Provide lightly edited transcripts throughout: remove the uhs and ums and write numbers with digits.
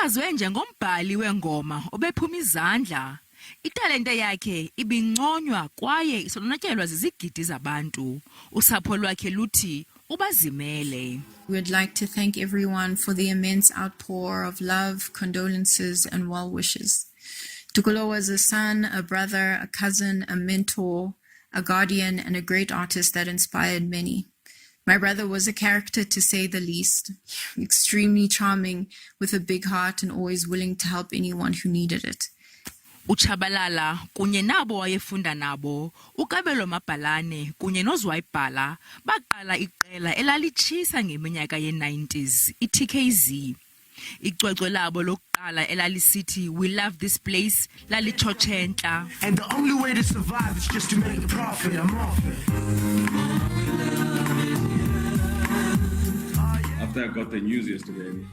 Uchaziwe njengombhali wengoma obephuma izandla. Italente yakhe ibinconywa kwaye isonwatyelwa zizigidi zabantu. Usapho lwakhe luthi ubazimele. We'd like to thank everyone for the immense outpour of love, condolences, and well wishes. uTokollo was a son, a brother, a cousin, a mentor, a guardian, and a great artist that inspired many. My brother was a character, to say the least, extremely charming, with a big heart and always willing to help anyone who needed it. uTshabalala kunye nabo wayefunda nabo, uKabelo Mabhalane kunye noZwayibhala baqala iqela elalitshisa ngeminyaka ye-90s, iTkzee. Icwecwe labo lokuqala elalisithi "We love this place" lalitshotshentla. And the only way to survive is just to make a profit. I'm off it. After I got the news yesterday,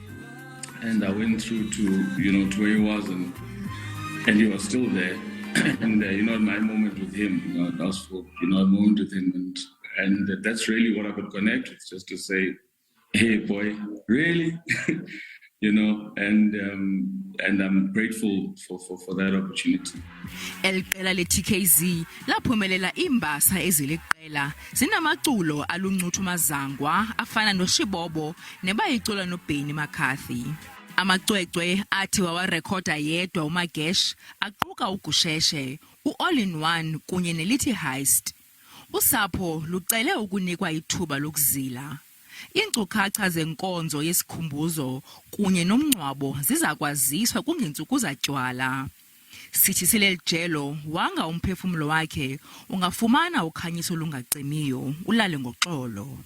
and I went through to where he was, and he was still there, and my moment with him, I asked for a moment with him, and that's really what I could connect with, just to say, hey boy, really. And I'm grateful for that opportunity. Leqela leTkzee laphumelela imbasa eziliqela zinamaculo aluncuthu mazangwa afana noShibobo nebayicula noBenny McCarthy. Amacwecwe athi wawarekhoda yedwa uMagesh aquka uGusheshe, u-all-in-one kunye nelithi Heist. Usapho lucele ukunikwa ithuba lokuzila. Iinkcukacha zenkonzo yesikhumbuzo kunye nomngcwabo zizakwaziswa kungeentsuku zatywala. Sithi silelijelo wanga umphefumlo wakhe ungafumana ukhanyiso olungacimiyo ulale ngoxolo.